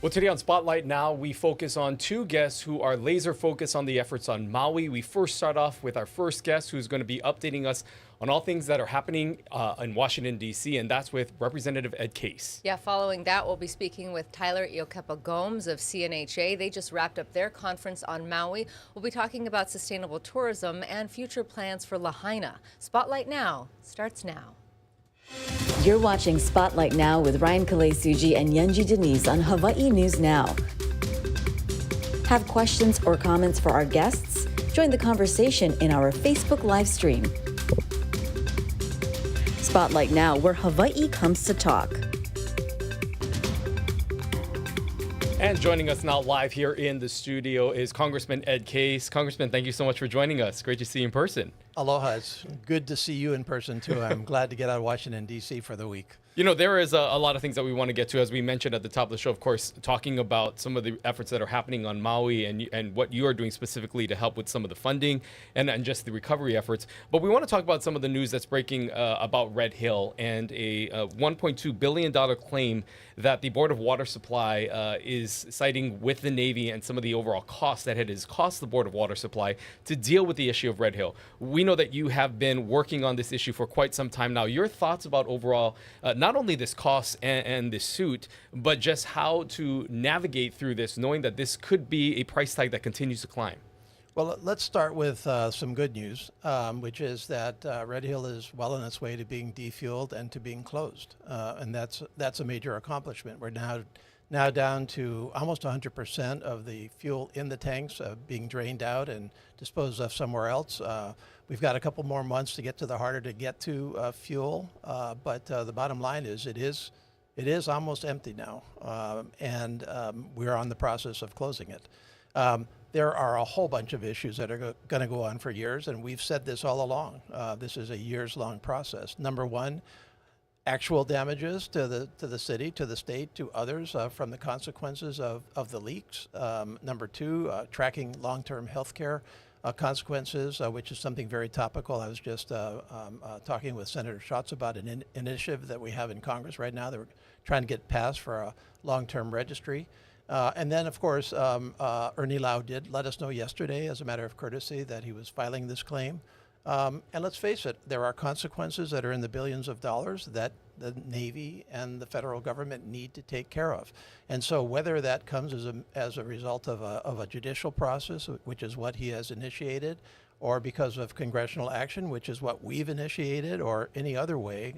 Well, today on Spotlight Now, we focus on two guests who are laser focused on the efforts on Maui. We first start off with our first guest who's going to be updating us on all things that are happening in Washington, D.C., and that's with Representative Ed Case. Yeah, following that, we'll be speaking with Tyler Gomes of CNHA. They just wrapped up their conference on Maui. We'll be talking about sustainable tourism and future plans for Lahaina. Spotlight Now starts now. You're watching Spotlight Now with Ryan Kalei-Suji and Yunji Denise on Hawaii News Now. Have questions or comments for our guests? Join the conversation in our Facebook live stream. Spotlight Now, where Hawaii comes to talk. And joining us now live here in the studio is Congressman Ed Case. Congressman, thank you so much for joining us. Great to see you in person. Aloha. It's good to see you in person, too. I'm glad to get out of Washington, D.C. for the week. You know, there is a lot of things that we want to get to, as we mentioned at the top of the show, of course, talking about some of the efforts that are happening on Maui and what you are doing specifically to help with some of the funding and just the recovery efforts. But we want to talk about some of the news that's breaking about Red Hill and a $1.2 billion claim that the Board of Water Supply is citing with the Navy and some of the overall costs that it has cost the Board of Water Supply to deal with the issue of Red Hill. We know that you have been working on this issue for quite some time now. Your thoughts about overall, not only this cost and this suit, but just how to navigate through this, knowing that this could be a price tag that continues to climb. Well, let's start with some good news, which is that Red Hill is well on its way to being defueled and to being closed. And that's a major accomplishment. We're now down to almost 100% of the fuel in the tanks being drained out and disposed of somewhere else. We've got a couple more months to get to the harder to get to fuel, but the bottom line is it is almost empty now, and we're on the process of closing it. There are a whole bunch of issues that are going to go on for years, and we've said this all along. This is a years-long process. Number one, actual damages to the city, to the state, to others from the consequences of the leaks. Number two, tracking long-term health care consequences, which is something very topical. I was just talking with Senator Schatz about an initiative that we have in Congress right now that we're trying to get passed for a long-term registry. And then, of course, Ernie Lau did let us know yesterday, as a matter of courtesy, that he was filing this claim. And let's face it, there are consequences that are in the billions of dollars that the Navy and the federal government need to take care of. And so whether that comes as a result of a judicial process, which is what he has initiated, or because of congressional action, which is what we've initiated, or any other way,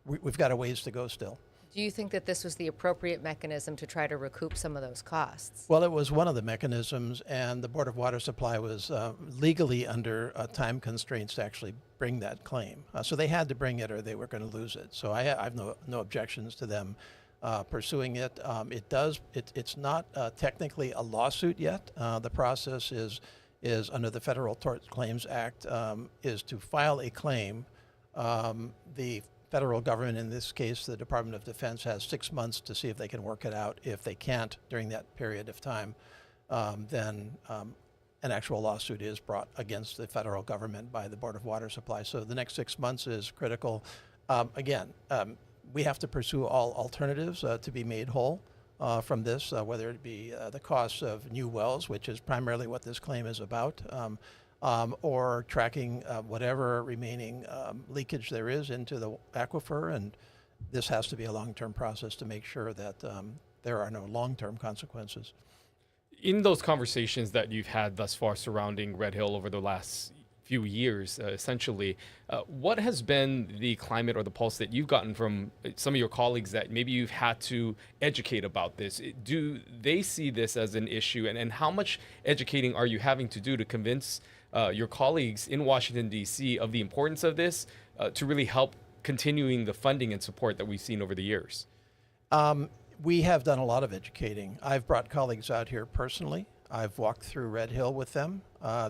we've got a ways to go still. Do you think that this was the appropriate mechanism to try to recoup some of those costs? Well, it was one of the mechanisms, and the Board of Water Supply was legally under time constraints to actually bring that claim. So they had to bring it or they were going to lose it. So I have no objections to them pursuing it. It's not technically a lawsuit yet. The process is under the Federal Tort Claims Act, is to file a claim. The federal government, in this case, the Department of Defense, has 6 months to see if they can work it out. If they can't during that period of time, then an actual lawsuit is brought against the federal government by the Board of Water Supply. So the next 6 months is critical. Again, we have to pursue all alternatives to be made whole from this, whether it be the costs of new wells, which is primarily what this claim is about, or tracking whatever remaining leakage there is into the aquifer. And this has to be a long-term process to make sure that there are no long-term consequences. In those conversations that you've had thus far surrounding Red Hill over the last few years, essentially, what has been the climate or the pulse that you've gotten from some of your colleagues that maybe you've had to educate about this? Do they see this as an issue? And how much educating are you having to do to convince your colleagues in Washington, D.C. of the importance of this to really help continuing the funding and support that we've seen over the years? We have done a lot of educating. I've brought colleagues out here personally. I've walked through Red Hill with them.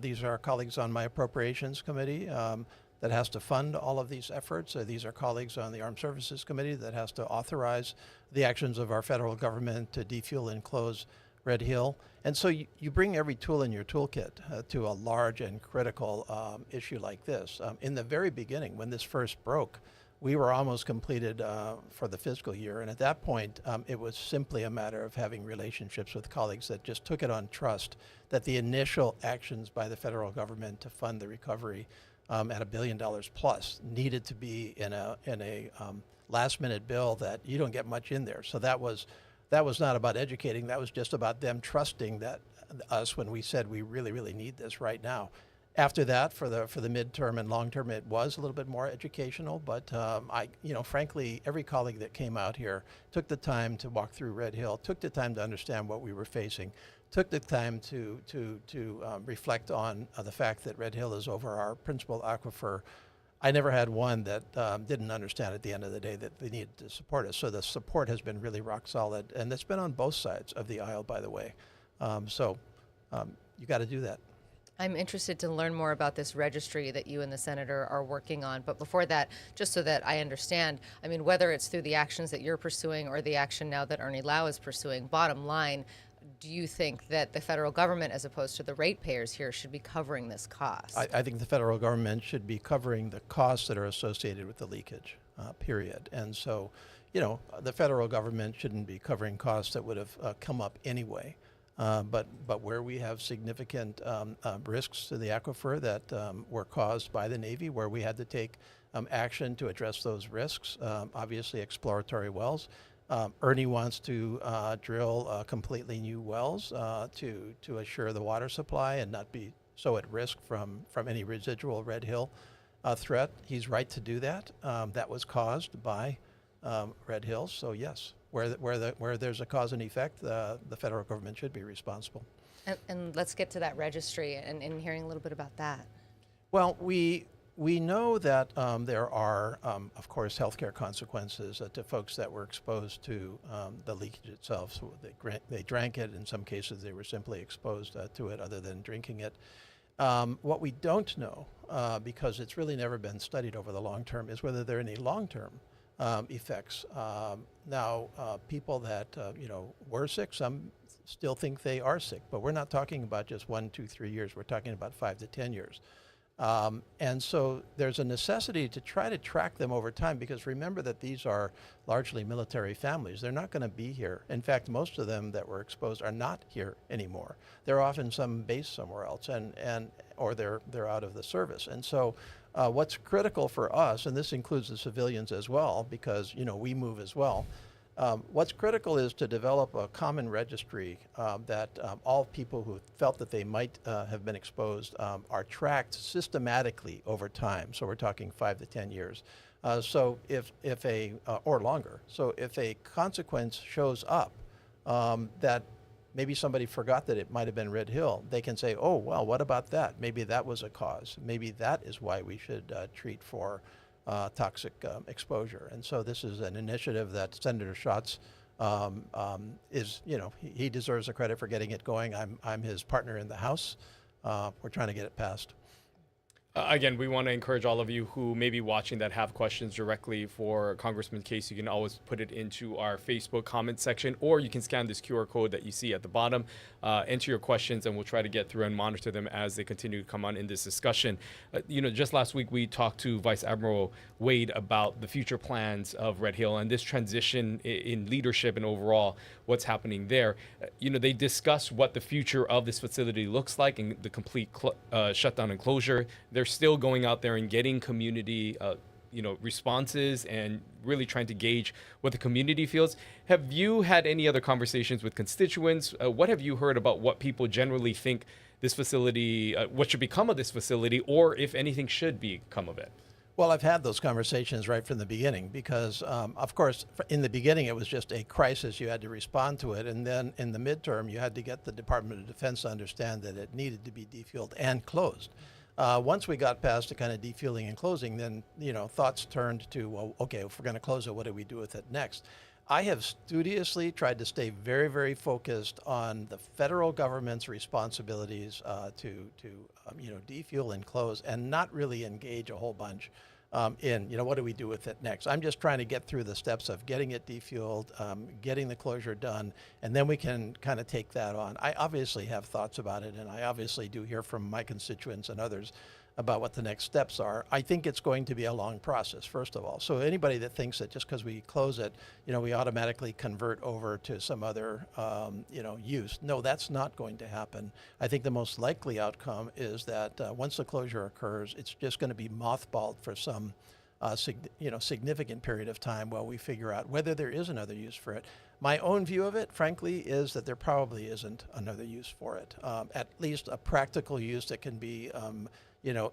These are colleagues on my appropriations committee that has to fund all of these efforts. These are colleagues on the Armed Services Committee that has to authorize the actions of our federal government to defuel and close Red Hill. And so you bring every tool in your toolkit to a large and critical issue like this. In the very beginning, when this first broke, we were almost completed for the fiscal year. And at that point, it was simply a matter of having relationships with colleagues that just took it on trust that the initial actions by the federal government to fund the recovery at $1 billion plus needed to be in a last minute bill that you don't get much in there. So that was not about educating. That was just about them trusting that us when we said we really, really need this right now. After that, for the midterm and long term, it was a little bit more educational. But frankly, every colleague that came out here took the time to walk through Red Hill, took the time to understand what we were facing, took the time to reflect on the fact that Red Hill is over our principal aquifer. I never had one that didn't understand at the end of the day that they needed to support us. So the support has been really rock solid, and it's been on both sides of the aisle, by the way. You got to do that. I'm interested to learn more about this registry that you and the senator are working on. But before that, just so that I understand, I mean, whether it's through the actions that you're pursuing or the action now that Ernie Lau is pursuing, bottom line, do you think that the federal government, as opposed to the ratepayers here, should be covering this cost? I think the federal government should be covering the costs that are associated with the leakage, period. And so, the federal government shouldn't be covering costs that would have come up anyway. But where we have significant risks to the aquifer that were caused by the Navy, where we had to take action to address those risks, obviously exploratory wells. Ernie wants to drill completely new wells to assure the water supply and not be so at risk from any residual Red Hill threat. He's right to do that. That was caused by Red Hill, so yes. Where there's a cause and effect, the federal government should be responsible. And let's get to that registry and hearing a little bit about that. Well, we know that there are, of course, healthcare consequences to folks that were exposed to the leakage itself. So they drank it. In some cases, they were simply exposed to it other than drinking it. What we don't know, because it's really never been studied over the long term, is whether there are any long-term effects. Now, people that were sick, some still think they are sick, but we're not talking about just 1, 2, 3 years. We're talking about 5 to 10 years. And so there's a necessity to try to track them over time, because remember that these are largely military families. They're not going to be here. In fact, most of them that were exposed are not here anymore. They're off in some base somewhere else, or they're out of the service. And so what's critical for us, and this includes the civilians as well, because we move as well. What's critical is to develop a common registry that all people who felt that they might have been exposed are tracked systematically over time. So we're talking 5 to 10 years. So if or longer. So if a consequence shows up that maybe somebody forgot that it might have been Red Hill, they can say, oh, well, what about that? Maybe that was a cause. Maybe that is why we should treat for toxic exposure. And so this is an initiative that Senator Schatz is, he deserves the credit for getting it going. I'm his partner in the House. We're trying to get it passed. Again, we want to encourage all of you who may be watching that have questions directly for Congressman Case. You can always put it into our Facebook comment section, or you can scan this QR code that you see at the bottom, enter your questions, and we'll try to get through and monitor them as they continue to come on in this discussion. Just last week we talked to Vice Admiral Wade about the future plans of Red Hill and this transition in leadership and overall what's happening there. They discussed what the future of this facility looks like and the complete shutdown and closure. They're still going out there and getting community responses and really trying to gauge what the community feels. Have you had any other conversations with constituents? What have you heard about what people generally think this facility, what should become of this facility, or if anything should become of it? Well, I've had those conversations right from the beginning because, of course, in the beginning it was just a crisis. You had to respond to it. And then in the midterm, you had to get the Department of Defense to understand that it needed to be defueled and closed. Once we got past the kind of defueling and closing, then, thoughts turned to, well, okay, if we're going to close it, what do we do with it next? I have studiously tried to stay very, very focused on the federal government's responsibilities to defuel and close, and not really engage a whole bunch in, what do we do with it next? I'm just trying to get through the steps of getting it defueled, getting the closure done, and then we can kind of take that on. I obviously have thoughts about it, and I obviously do hear from my constituents and others about what the next steps are. I think it's going to be a long process, first of all. So anybody that thinks that just because we close it, we automatically convert over to some other, use. No, that's not going to happen. I think the most likely outcome is that once the closure occurs, it's just going to be mothballed for some significant period of time while we figure out whether there is another use for it. My own view of it, frankly, is that there probably isn't another use for it. At least a practical use that can be,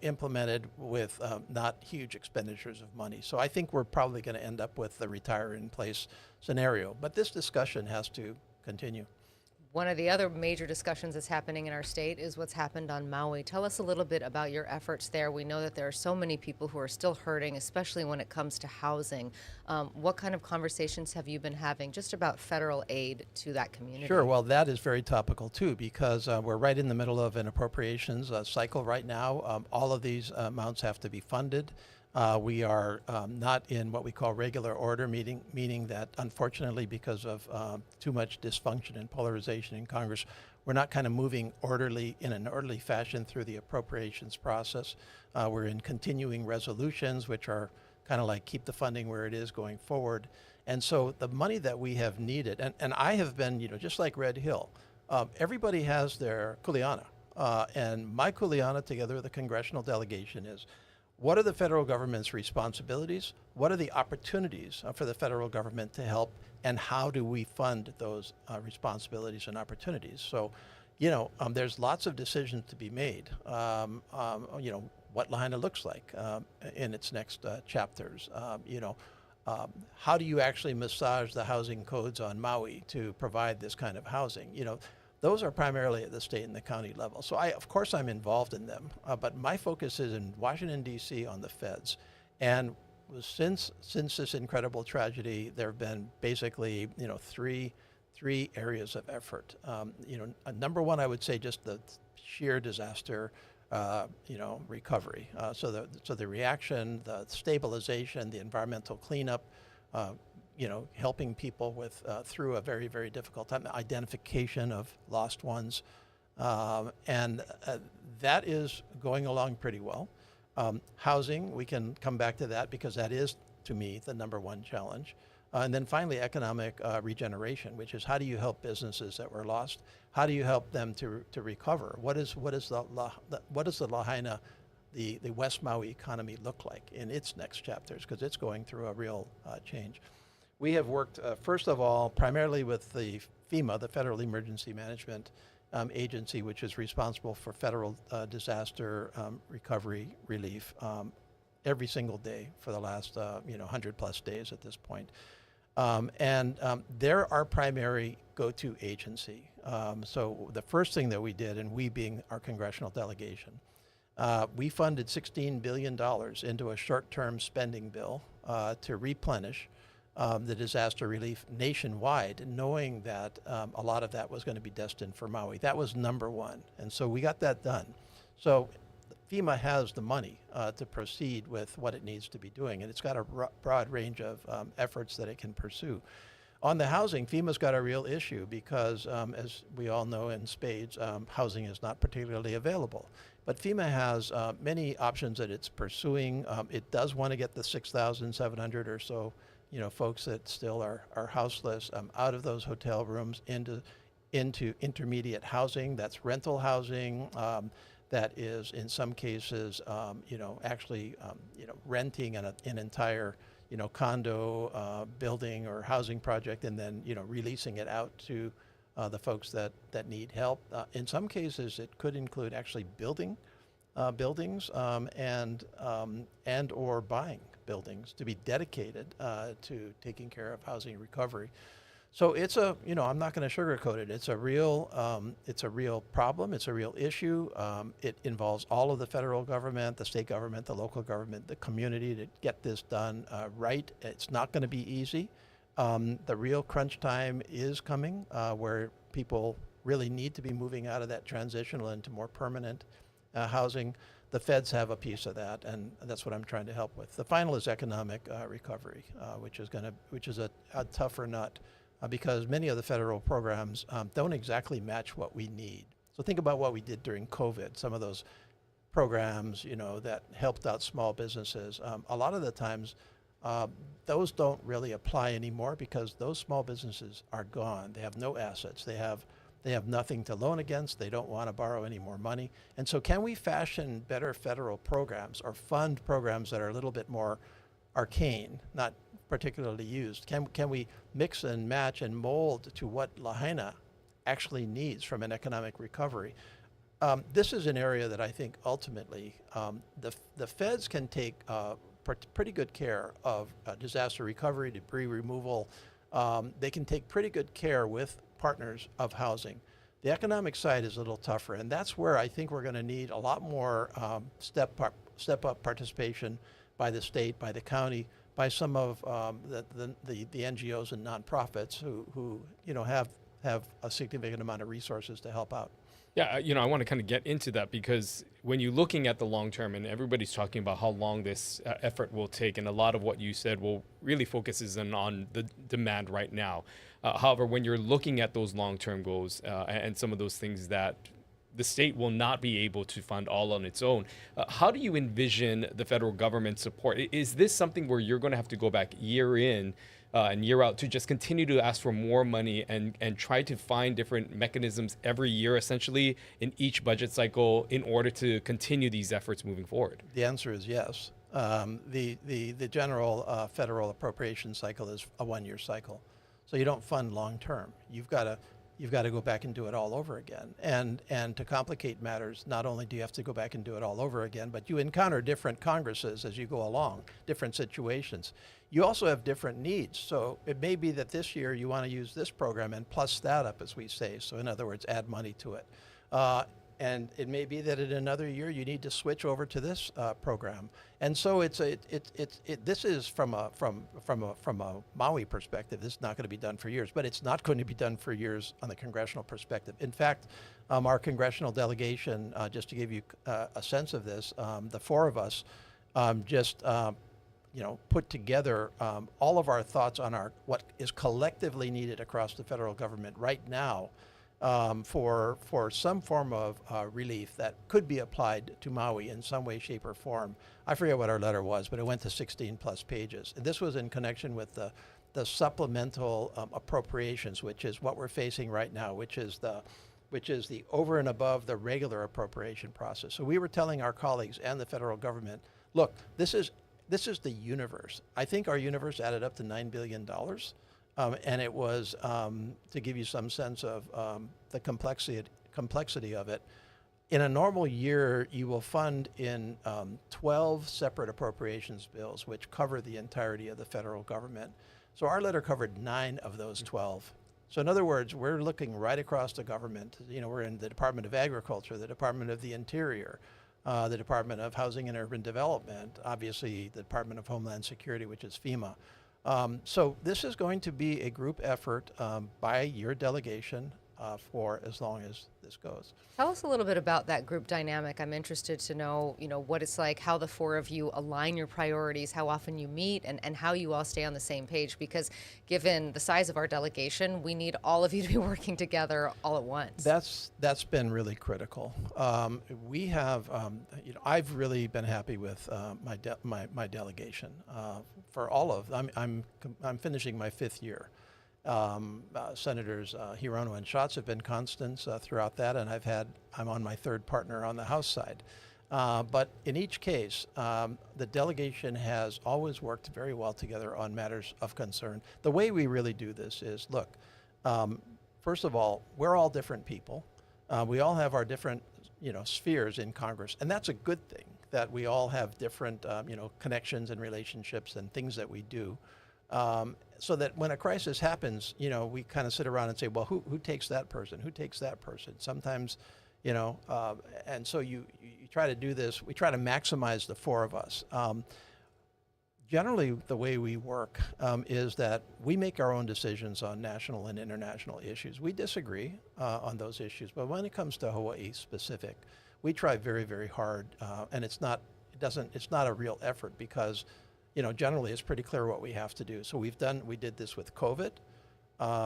implemented with not huge expenditures of money. So I think we're probably going to end up with the retire in place scenario. But this discussion has to continue. One of the other major discussions that's happening in our state is what's happened on Maui. Tell us a little bit about your efforts there. We know that there are so many people who are still hurting, especially when it comes to housing. What kind of conversations have you been having just about federal aid to that community? Sure. Well, that is very topical too, because we're right in the middle of an appropriations cycle right now. All of these amounts have to be funded. We are not in what we call regular order, meaning that unfortunately because of too much dysfunction and polarization in Congress, we're not kind of moving in an orderly fashion through the appropriations process. We're in continuing resolutions, which are kind of like keep the funding where it is going forward. And so the money that we have needed, and I have been, just like Red Hill, everybody has their kuleana. And my kuleana, together with the congressional delegation, is what are the federal government's responsibilities? What are the opportunities for the federal government to help? And how do we fund those responsibilities and opportunities? So, there's lots of decisions to be made. What Lahaina looks like in its next chapters. How do you actually massage the housing codes on Maui to provide this kind of housing? Those are primarily at the state and the county level. So of course I'm involved in them, but my focus is in Washington, D.C. on the feds. And since this incredible tragedy, there have been basically, three areas of effort. Number one, I would say just the sheer disaster, recovery. So the reaction, the stabilization, the environmental cleanup, helping people with through a very, very difficult time, identification of lost ones. And that is going along pretty well. Housing, we can come back to that because that is, to me, the number one challenge. And then finally, economic regeneration, which is how do you help businesses that were lost? How do you help them to recover? What is the Lahaina, the West Maui economy look like in its next chapters? Because it's going through a real change. We have worked, first of all, primarily with the FEMA, the Federal Emergency Management Agency, which is responsible for federal disaster recovery relief every single day for the last 100 plus days at this point. And they're our primary go-to agency. So the first thing that we did, and we being our congressional delegation, we funded $16 billion into a short-term spending bill to replenish the disaster relief nationwide, knowing that a lot of that was going to be destined for Maui. That was number one. And so we got that done. So FEMA has the money to proceed with what it needs to be doing, and it's got a broad range of efforts that it can pursue. On the housing, FEMA's got a real issue because, as we all know in spades, housing is not particularly available. But FEMA has many options that it's pursuing. It does want to get the 6,700 or so folks that still are houseless out of those hotel rooms into intermediate housing. That's rental housing. That is, in some cases, actually, renting an entire, condo building or housing project and then, releasing it out to the folks that need help. In some cases, it could include actually buildings and or buying buildings to be dedicated to taking care of housing recovery. So it's I'm not going to sugarcoat it. It's a real problem. It's a real issue. It involves all of the federal government, the state government, the local government, the community to get this done right. It's not going to be easy. The real crunch time is coming where people really need to be moving out of that transitional into more permanent housing. The feds have a piece of that, and that's what I'm trying to help with. The final is economic recovery, which is a tougher nut. Because many of the federal programs don't exactly match what we need. So think about what we did during COVID, some of those programs, that helped out small businesses. A lot of the times, those don't really apply anymore because those small businesses are gone. They have no assets. They have nothing to loan against. They don't want to borrow any more money. And so can we fashion better federal programs or fund programs that are a little bit more arcane, not particularly used? Can we mix and match and mold to what Lahaina actually needs from an economic recovery? This is an area that I think ultimately the feds can take pretty good care of disaster recovery, debris removal. They can take pretty good care with partners of housing. The economic side is a little tougher, and that's where I think we're going to need a lot more step-up participation by the state, by the county, by some of the NGOs and nonprofits who have a significant amount of resources to help out. Yeah, I want to kind of get into that because when you're looking at the long term, and everybody's talking about how long this effort will take, and a lot of what you said will really focuses on the demand right now. However, when you're looking at those long-term goals and some of those things that the state will not be able to fund all on its own, how do you envision the federal government support? Is this something where you're going to have to go back year in and year out to just continue to ask for more money and try to find different mechanisms every year, essentially, in each budget cycle in order to continue these efforts moving forward? The answer is yes. The general federal appropriation cycle is a one-year cycle, so you don't fund long-term. You've got to go back and do it all over again. And to complicate matters, not only do you have to go back and do it all over again, but you encounter different Congresses as you go along, different situations. You also have different needs. So it may be that this year you want to use this program and plus that up, as we say. So in other words, add money to it. And it may be that in another year you need to switch over to this program. And so this is from a Maui perspective. This is not going to be done for years, but it's not going to be done for years on the congressional perspective. In fact, our congressional delegation, just to give you a sense of this, the four of us put together all of our thoughts on what is collectively needed across the federal government right now. For some form of relief that could be applied to Maui in some way, shape, or form. I forget what our letter was, but it went to 16 plus pages. And this was in connection with the supplemental appropriations, which is what we're facing right now, which is the over and above the regular appropriation process. So we were telling our colleagues and the federal government, look, this is the universe. I think our universe added up to $9 billion. And it was, to give you some sense of the complexity of it, in a normal year, you will fund in 12 separate appropriations bills, which cover the entirety of the federal government. So our letter covered 9 of those 12. So in other words, we're looking right across the government. We're in the Department of Agriculture, the Department of the Interior, the Department of Housing and Urban Development, obviously the Department of Homeland Security, which is FEMA. So this is going to be a group effort by your delegation for as long as this goes. Tell us a little bit about that group dynamic. I'm interested to know, what it's like, how the four of you align your priorities, how often you meet, and how you all stay on the same page. Because given the size of our delegation, we need all of you to be working together all at once. That's been really critical. We have, I've really been happy with my delegation for all of. I'm finishing my 5th year. Senators Hirono and Schatz have been constants throughout that, and I'm on my 3rd partner on the House side. But in each case, the delegation has always worked very well together on matters of concern. The way we really do this is, look, first of all, we're all different people. We all have our different, spheres in Congress, and that's a good thing, that we all have different, connections and relationships and things that we do. So that when a crisis happens, we kind of sit around and say, well, who takes that person? Who takes that person? Sometimes, and so you try to do this. We try to maximize the 4 of us. Generally, the way we work is that we make our own decisions on national and international issues. We disagree on those issues, but when it comes to Hawaii specific, we try very, very hard, and it's not a real effort because generally it's pretty clear what we have to do. So we did this with COVID.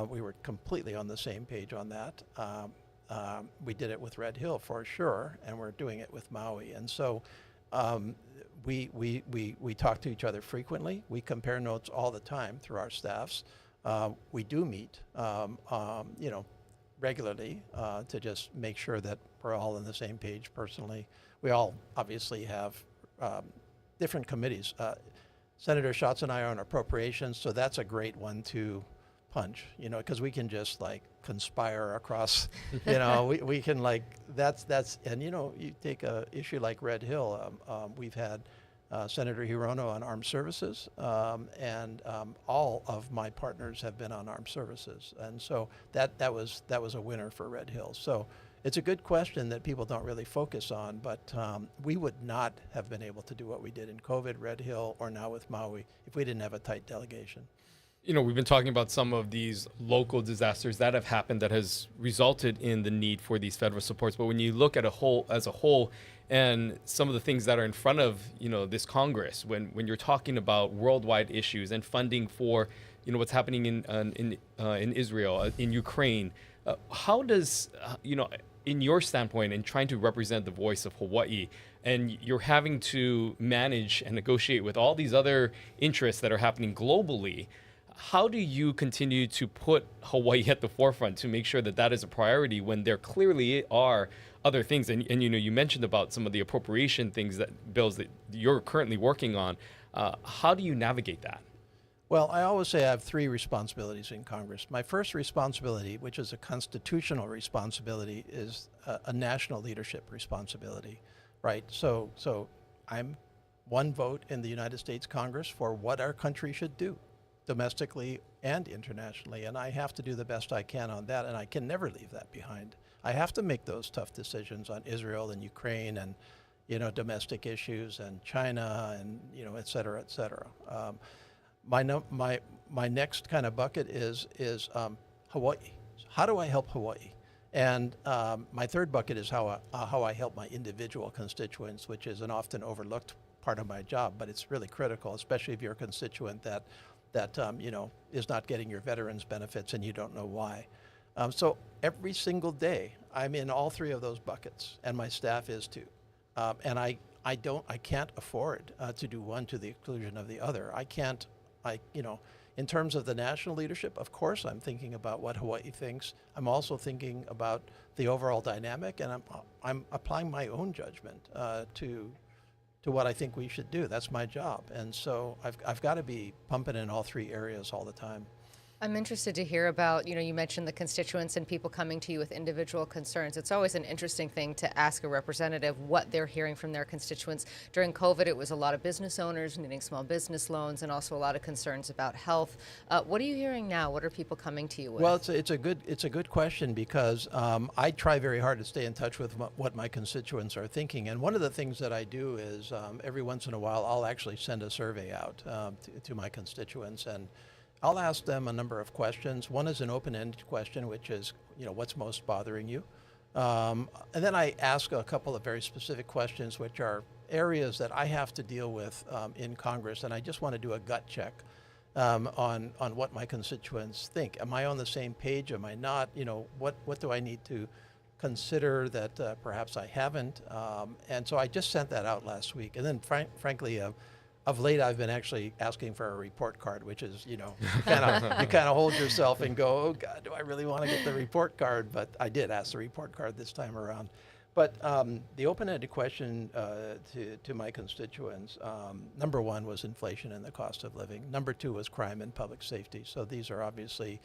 We were completely on the same page on that. We did it with Red Hill for sure, and we're doing it with Maui. And so we talk to each other frequently. We compare notes all the time through our staffs. We do meet, regularly to just make sure that we're all on the same page personally. We all obviously have different committees. Senator Schatz and I are on appropriations, so that's a great one to punch, because we can just like conspire across, we can like, and you take a issue like Red Hill, we've had Senator Hirono on armed services, and all of my partners have been on armed services. And so that was a winner for Red Hill. So it's a good question that people don't really focus on, but we would not have been able to do what we did in COVID, Red Hill, or now with Maui if we didn't have a tight delegation. We've been talking about some of these local disasters that have happened that has resulted in the need for these federal supports. But when you look at as a whole, and some of the things that are in front of, this Congress, when you're talking about worldwide issues and funding for, what's happening in Israel, in Ukraine, how does, in your standpoint, in trying to represent the voice of Hawaii, and you're having to manage and negotiate with all these other interests that are happening globally, how do you continue to put Hawaii at the forefront to make sure that that is a priority when there clearly are other things? And you mentioned about some of the appropriation bills that you're currently working on. How do you navigate that? Well, I always say I have three responsibilities in Congress. My first responsibility, which is a constitutional responsibility, is a national leadership responsibility, right? So I'm one vote in the United States Congress for what our country should do, domestically and internationally, and I have to do the best I can on that, and I can never leave that behind. I have to make those tough decisions on Israel and Ukraine and, domestic issues and China and, et cetera, et cetera. My next kind of bucket is Hawaii. How do I help Hawaii? And my third bucket is how I help my individual constituents, which is an often overlooked part of my job, but it's really critical, especially if you're a constituent that is not getting your veterans benefits and you don't know why. So every single day I'm in all three of those buckets, and my staff is too. And I can't afford to do one to the exclusion of the other. In terms of the national leadership, of course I'm thinking about what Hawaii thinks. I'm also thinking about the overall dynamic, and I'm applying my own judgment to what I think we should do. That's my job. And so I've got to be pumping in all three areas all the time. I'm interested to hear about, you mentioned the constituents and people coming to you with individual concerns. It's always an interesting thing to ask a representative what they're hearing from their constituents. During COVID, it was a lot of business owners needing small business loans and also a lot of concerns about health. What are you hearing now? What are people coming to you with? Well, it's a good question because I try very hard to stay in touch with what my constituents are thinking. And one of the things that I do is every once in a while, I'll actually send a survey out to my constituents, and I'll ask them a number of questions. One is an open-ended question, which is, what's most bothering you? And then I ask a couple of very specific questions, which are areas that I have to deal with in Congress, and I just want to do a gut check on what my constituents think. Am I on the same page? Am I not? What do I need to consider that perhaps I haven't? And so I just sent that out last week. And then frankly, of late, I've been actually asking for a report card, which is, you kind of hold yourself and go, oh God, do I really want to get the report card? But I did ask the report card this time around. But the open-ended question to my constituents, number one was inflation and the cost of living. Number two was crime and public safety. So these are obviously,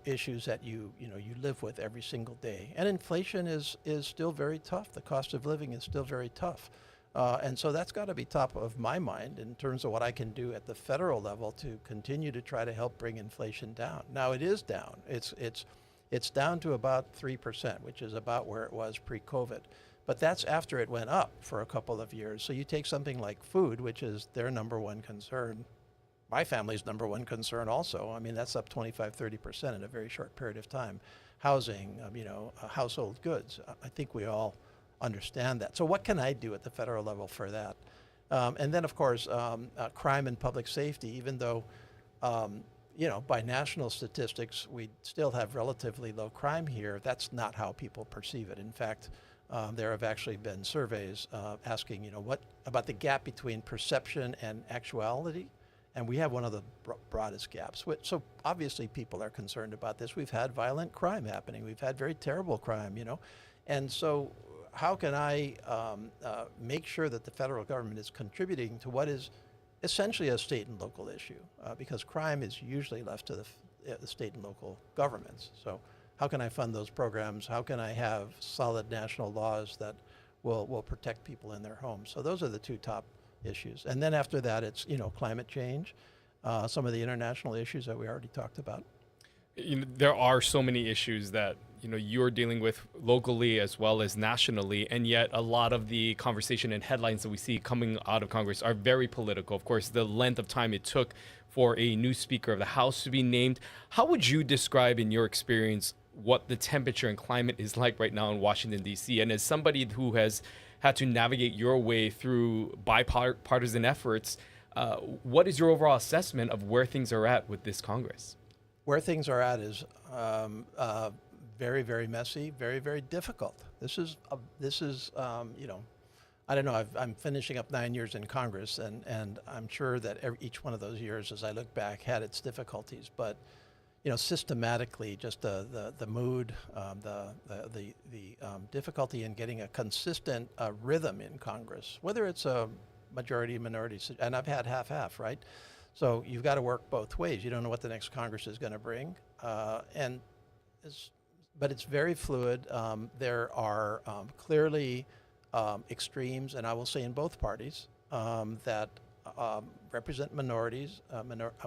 issues that you live with every single day. And inflation is still very tough. The cost of living is still very tough. And so that's got to be top of my mind in terms of what I can do at the federal level to continue to try to help bring inflation down. Now it is down. It's down to about 3%, which is about where it was pre-COVID. But that's after it went up for a couple of years. So you take something like food, which is their number one concern. My family's number one concern also. I mean, that's up 25-30% in a very short period of time. Housing, household goods. I think we all understand that. So what can I do at the federal level for that? And then, of course, crime and public safety, even though, by national statistics, we still have relatively low crime here. That's not how people perceive it. In fact, there have actually been surveys asking, what about the gap between perception and actuality? And we have one of the broadest gaps. So obviously people are concerned about this. We've had violent crime happening. We've had very terrible crime, And so how can I make sure that the federal government is contributing to what is essentially a state and local issue? Because crime is usually left to the state and local governments. So how can I fund those programs? How can I have solid national laws that will protect people in their homes? So those are the two top issues. And then after that, it's, climate change, some of the international issues that we already talked about. There are so many issues that you're dealing with locally as well as nationally, and yet a lot of the conversation and headlines that we see coming out of Congress are very political. Of course, the length of time it took for a new Speaker of the House to be named. How would you describe, in your experience, what the temperature and climate is like right now in Washington, D.C.? And as somebody who has had to navigate your way through bipartisan efforts, what is your overall assessment of where things are at with this Congress? Where things are at is very, very messy, very, very difficult. This is I don't know. I'm finishing up 9 years in Congress, and I'm sure that each one of those years, as I look back, had its difficulties. But systematically, just the mood, the difficulty in getting a consistent rhythm in Congress, whether it's a majority, minority, and I've had half-half, right? So you've got to work both ways. You don't know what the next Congress is going to bring, but it's very fluid. There are clearly extremes, and I will say in both parties, that represent minorities,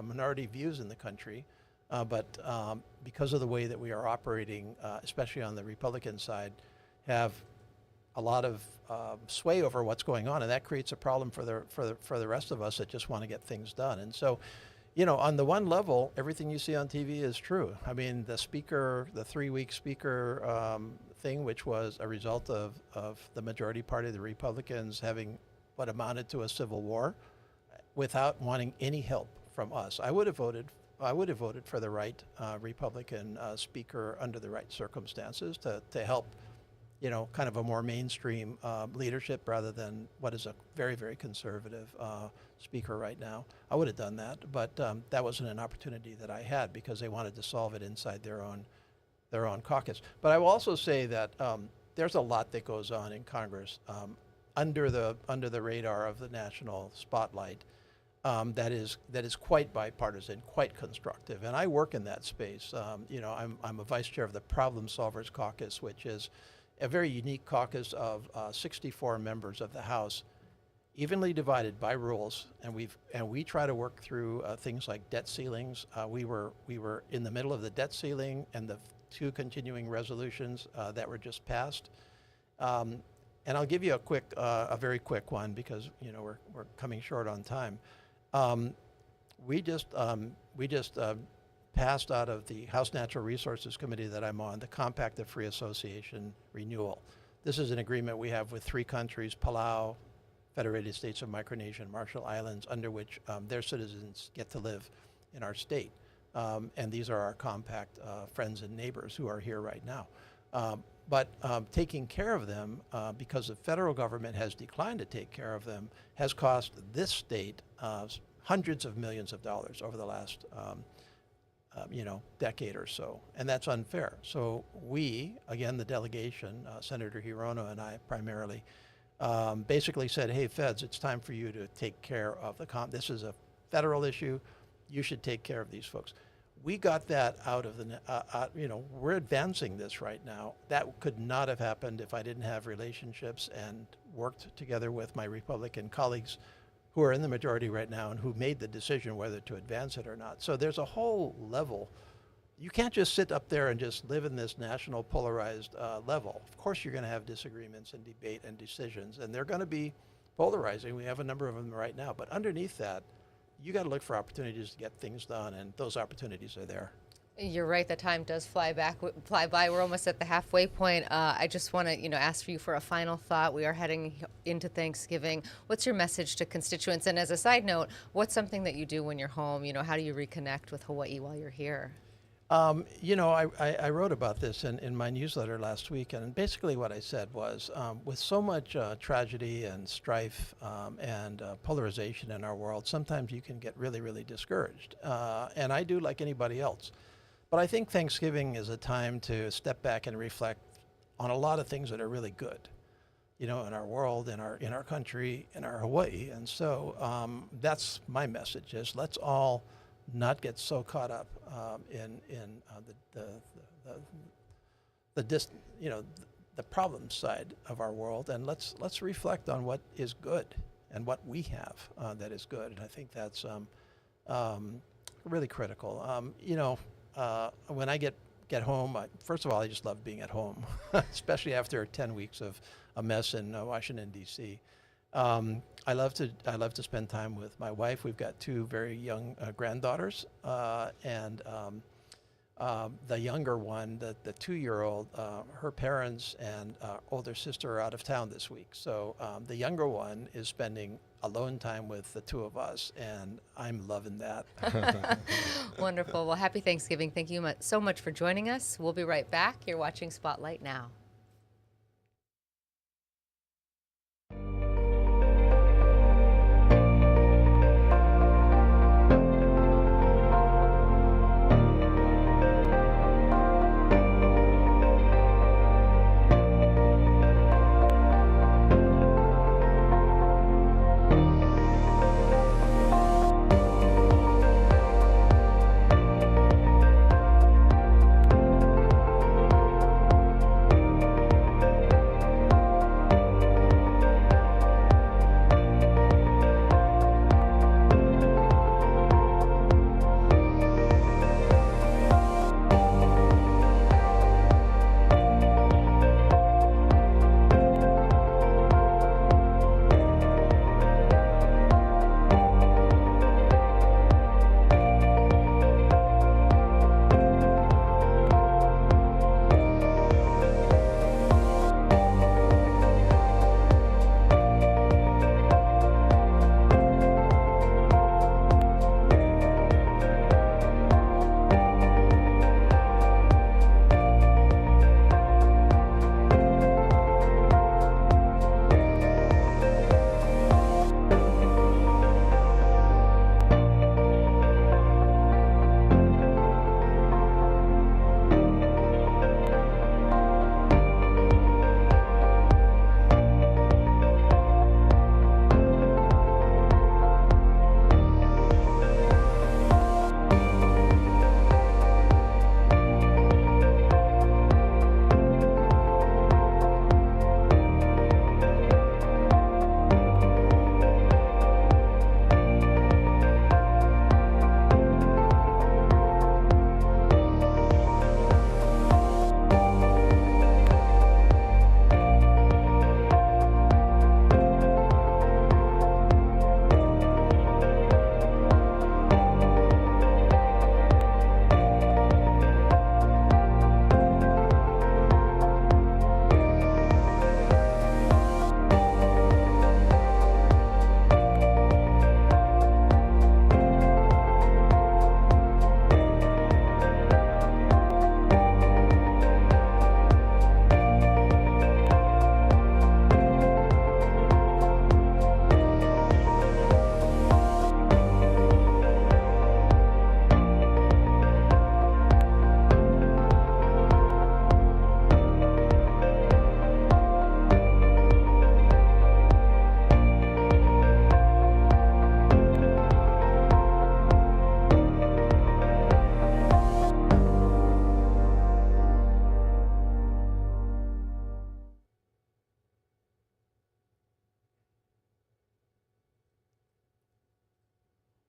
minority views in the country. But because of the way that we are operating, especially on the Republican side, have a lot of sway over what's going on, and that creates a problem for the rest of us that just want to get things done. And so, on the one level, everything you see on TV is true. I mean, the 3-week speaker thing, which was a result of the majority party, the Republicans, having what amounted to a civil war, without wanting any help from us. I would have voted for the right Republican speaker under the right circumstances to help, kind of a more mainstream leadership rather than what is a very, very conservative speaker right now. I would have done that, but that wasn't an opportunity that I had because they wanted to solve it inside their own caucus. But I will also say that there's a lot that goes on in Congress under the radar of the national spotlight. That is quite bipartisan, quite constructive, and I work in that space. I'm a vice chair of the Problem Solvers Caucus, which is a very unique caucus of 64 members of the House, evenly divided by rules, and we try to work through things like debt ceilings. We were in the middle of the debt ceiling and the 2 continuing resolutions that were just passed. And I'll give you a very quick one because we're coming short on time. We just passed out of the House Natural Resources Committee that I'm on, the Compact of Free Association Renewal. This is an agreement we have with 3 countries, Palau, Federated States of Micronesia, and Marshall Islands, under which their citizens get to live in our state. And these are our compact friends and neighbors who are here right now. But taking care of them, because the federal government has declined to take care of them, has cost this state hundreds of millions of dollars over the last decade or so, and that's unfair. So we, again, the delegation, Senator Hirono and I primarily, basically said, hey, feds, it's time for you to take care of this is a federal issue. You should take care of these folks. We got that out of we're advancing this right now. That could not have happened if I didn't have relationships and worked together with my Republican colleagues who are in the majority right now and who made the decision whether to advance it or not. So there's a whole level. You can't just sit up there and just live in this national polarized level. Of course, you're going to have disagreements and debate and decisions, and they're going to be polarizing. We have a number of them right now. But underneath that, you got to look for opportunities to get things done, and those opportunities are there. You're right. The time does fly by. We're almost at the halfway point. I just want to, ask you for a final thought. We are heading into Thanksgiving. What's your message to constituents? And as a side note, what's something that you do when you're home? How do you reconnect with Hawaii while you're here? I wrote about this in my newsletter last week, and basically what I said was, with so much tragedy and strife and polarization in our world, sometimes you can get really, really discouraged. And I do, like anybody else. But I think Thanksgiving is a time to step back and reflect on a lot of things that are really good, in our world, in our country, in our Hawaii. And so that's my message: is let's all not get so caught up in the problem side of our world, and let's reflect on what is good and what we have that is good. And I think that's really critical. When I get home, first of all, I just love being at home, especially after 10 weeks of a mess in Washington, D.C. I love to spend time with my wife. We've got two very young granddaughters, and the younger one, the 2-year-old, her parents and older sister are out of town this week. So the younger one is spending alone time with the two of us, and I'm loving that. Wonderful. Well, happy Thanksgiving. Thank you so much for joining us. We'll be right back. You're watching Spotlight Now.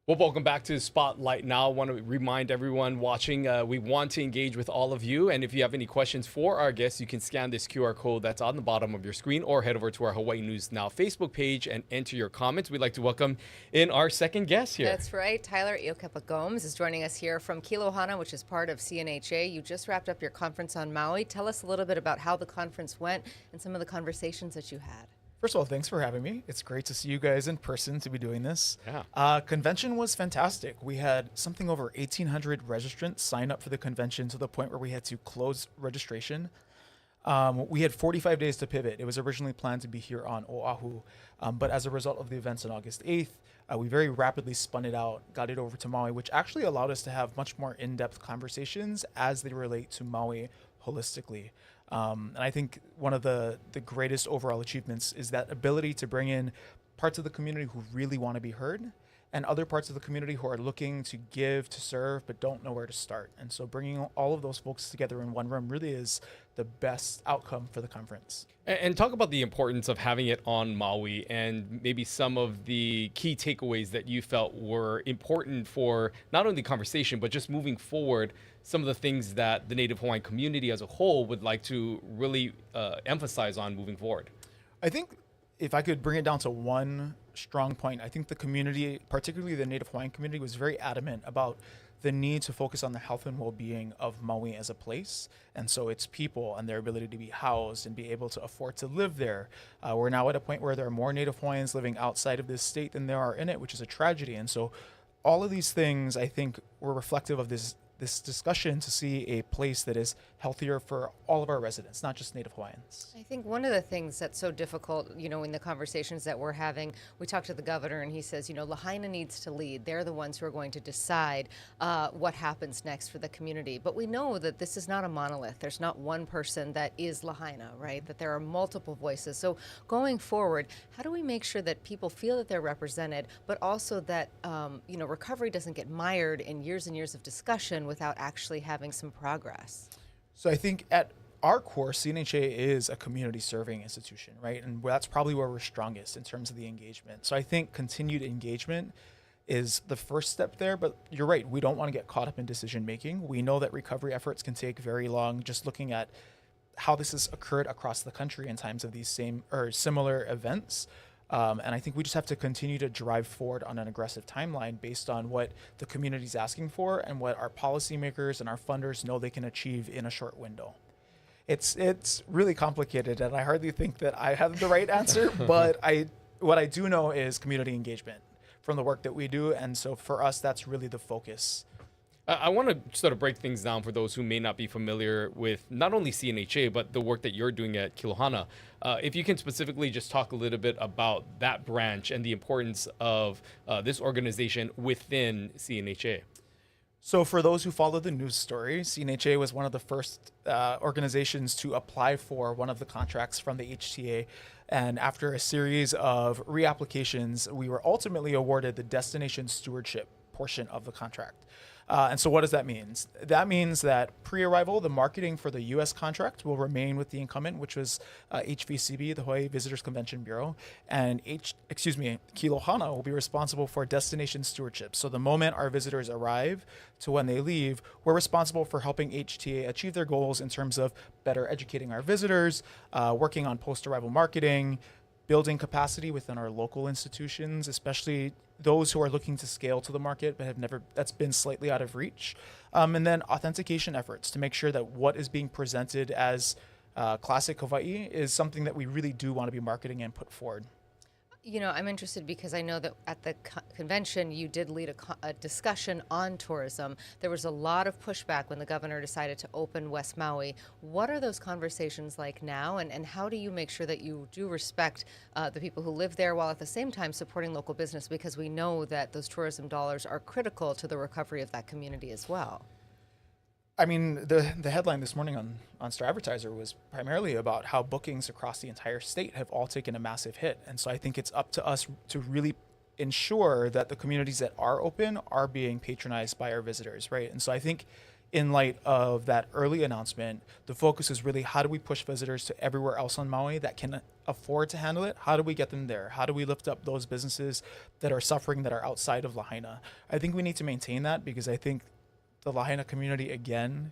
Well, welcome back to Spotlight Now. I want to remind everyone watching, we want to engage with all of you. And if you have any questions for our guests, you can scan this QR code that's on the bottom of your screen or head over to our Hawaii News Now Facebook page and enter your comments. We'd like to welcome in our second guest here. That's right. Tyler Gomes is joining us here from Kilohana, which is part of CNHA. You just wrapped up your conference on Maui. Tell us a little bit about how the conference went and some of the conversations that you had. First of all, thanks for having me. It's great to see you guys in person to be doing this. Yeah. Convention was fantastic. We had something over 1,800 registrants sign up for the convention to the point where we had to close registration. We had 45 days to pivot. It was originally planned to be here on Oahu, but as a result of the events on August 8th, we very rapidly spun it out, got it over to Maui, which actually allowed us to have much more in-depth conversations as they relate to Maui holistically. And I think one of the greatest overall achievements is that ability to bring in parts of the community who really want to be heard and other parts of the community who are looking to give, to serve, but don't know where to start. And so bringing all of those folks together in one room really is the best outcome for the conference. And talk about the importance of having it on Maui and maybe some of the key takeaways that you felt were important for not only the conversation, but just moving forward, some of the things that the Native Hawaiian community as a whole would like to really emphasize on moving forward. I think if I could bring it down to one strong point, I think the community, particularly the Native Hawaiian community, was very adamant about the need to focus on the health and well-being of Maui as a place. And so its people and their ability to be housed and be able to afford to live there. We're now at a point where there are more Native Hawaiians living outside of this state than there are in it, which is a tragedy. And so all of these things, I think, were reflective of this discussion to see a place that is healthier for all of our residents, not just Native Hawaiians. I think one of the things that's so difficult, in the conversations that we're having, we talked to the governor and he says, Lahaina needs to lead. They're the ones who are going to decide what happens next for the community. But we know that this is not a monolith. There's not one person that is Lahaina, right? That there are multiple voices. So going forward, how do we make sure that people feel that they're represented, but also that, recovery doesn't get mired in years and years of discussion without actually having some progress? So I think at our core, CNHA is a community serving institution, right? And that's probably where we're strongest in terms of the engagement. So I think continued engagement is the first step there, but you're right. We don't want to get caught up in decision making. We know that recovery efforts can take very long. Just looking at how this has occurred across the country in times of these same or similar events. And I think we just have to continue to drive forward on an aggressive timeline based on what the community is asking for and what our policymakers and our funders know they can achieve in a short window. It's really complicated, and I hardly think that I have the right answer, but what I do know is community engagement from the work that we do, and so for us, that's really the focus. I want to sort of break things down for those who may not be familiar with not only CNHA, but the work that you're doing at Kilohana. If you can specifically just talk a little bit about that branch and the importance of this organization within CNHA. So for those who follow the news story, CNHA was one of the first organizations to apply for one of the contracts from the HTA. And after a series of reapplications, we were ultimately awarded the destination stewardship portion of the contract. And so what does that mean? That means that pre-arrival, the marketing for the U.S. contract will remain with the incumbent, which was HVCB, the Hawaii Visitors Convention Bureau, and Kilohana will be responsible for destination stewardship. So the moment our visitors arrive to when they leave, we're responsible for helping HTA achieve their goals in terms of better educating our visitors, working on post-arrival marketing, building capacity within our local institutions, especially those who are looking to scale to the market but have never, that's been slightly out of reach. And then authentication efforts to make sure that what is being presented as classic Hawaii is something that we really do want to be marketing and put forward. I'm interested because I know that at the convention, you did lead a discussion on tourism. There was a lot of pushback when the governor decided to open West Maui. What are those conversations like now, and how do you make sure that you do respect the people who live there while at the same time supporting local business, because we know that those tourism dollars are critical to the recovery of that community as well? I mean, the headline this morning on Star Advertiser was primarily about how bookings across the entire state have all taken a massive hit. And so I think it's up to us to really ensure that the communities that are open are being patronized by our visitors, right? And so I think in light of that early announcement, the focus is really how do we push visitors to everywhere else on Maui that can afford to handle it, how do we get them there? How do we lift up those businesses that are suffering, that are outside of Lahaina? I think we need to maintain that, because I think the Lahaina community, again,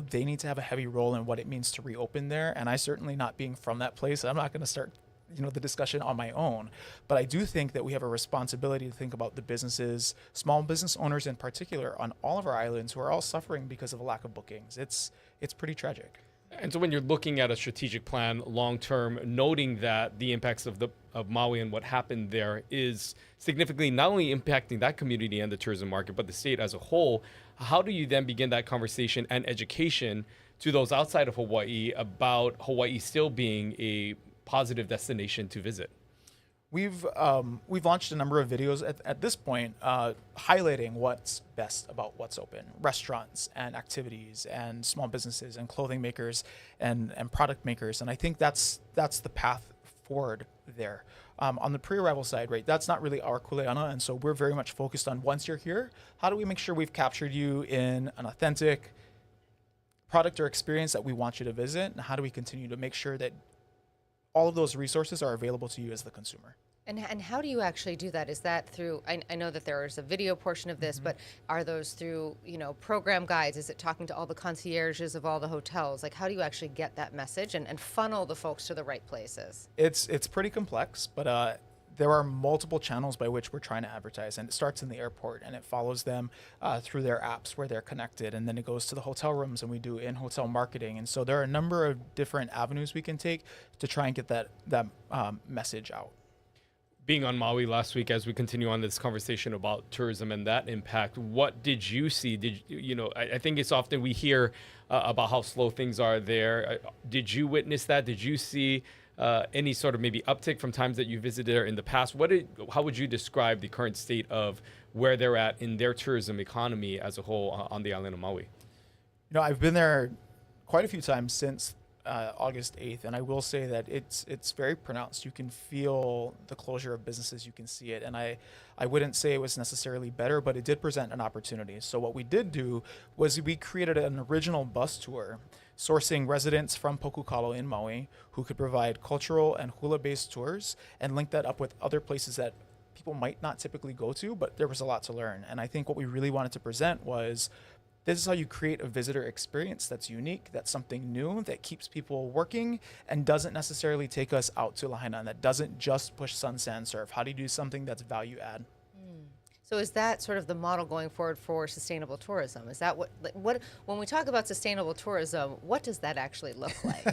they need to have a heavy role in what it means to reopen there. And I certainly, not being from that place, I'm not going to start the discussion on my own. But I do think that we have a responsibility to think about the businesses, small business owners in particular, on all of our islands, who are all suffering because of a lack of bookings. It's pretty tragic. And so when you're looking at a strategic plan long term, noting that the impacts of Maui and what happened there is significantly not only impacting that community and the tourism market, but the state as a whole, how do you then begin that conversation and education to those outside of Hawaii about Hawaii still being a positive destination to visit? We've launched a number of videos at this point, highlighting what's best about what's open: restaurants and activities and small businesses and clothing makers and product makers. And I think that's the path forward there. On the pre-arrival side, right, that's not really our kuleana, and so we're very much focused on, once you're here, how do we make sure we've captured you in an authentic product or experience that we want you to visit, and how do we continue to make sure that all of those resources are available to you as the consumer. And how do you actually do that? Is that through, I know that there is a video portion of this, but are those through, program guides? Is it talking to all the concierges of all the hotels? Like, how do you actually get that message and funnel the folks to the right places? It's pretty complex, but there are multiple channels by which we're trying to advertise, and it starts in the airport, and it follows them through their apps where they're connected, and then it goes to the hotel rooms, and we do in-hotel marketing. And so there are a number of different avenues we can take to try and get that message out. Being on Maui last week, as we continue on this conversation about tourism and that impact, what did you see? I think it's often we hear about how slow things are there. Did you witness that? Did you see any sort of maybe uptick from times that you visited there in the past? How would you describe the current state of where they're at in their tourism economy as a whole on the island of Maui? I've been there quite a few times since August 8th, and I will say that it's very pronounced. You can feel the closure of businesses, you can see it, and I wouldn't say it was necessarily better, but it did present an opportunity. So what we did do was we created an original bus tour, sourcing residents from Pokukalo in Maui who could provide cultural and hula-based tours, and link that up with other places that people might not typically go to, but there was a lot to learn. And I think what we really wanted to present was, this is how you create a visitor experience that's unique, that's something new, that keeps people working, and doesn't necessarily take us out to Lahaina, and that doesn't just push sun, sand, surf. How do you do something that's value add? So is that sort of the model going forward for sustainable tourism? Is that what when we talk about sustainable tourism, what does that actually look like?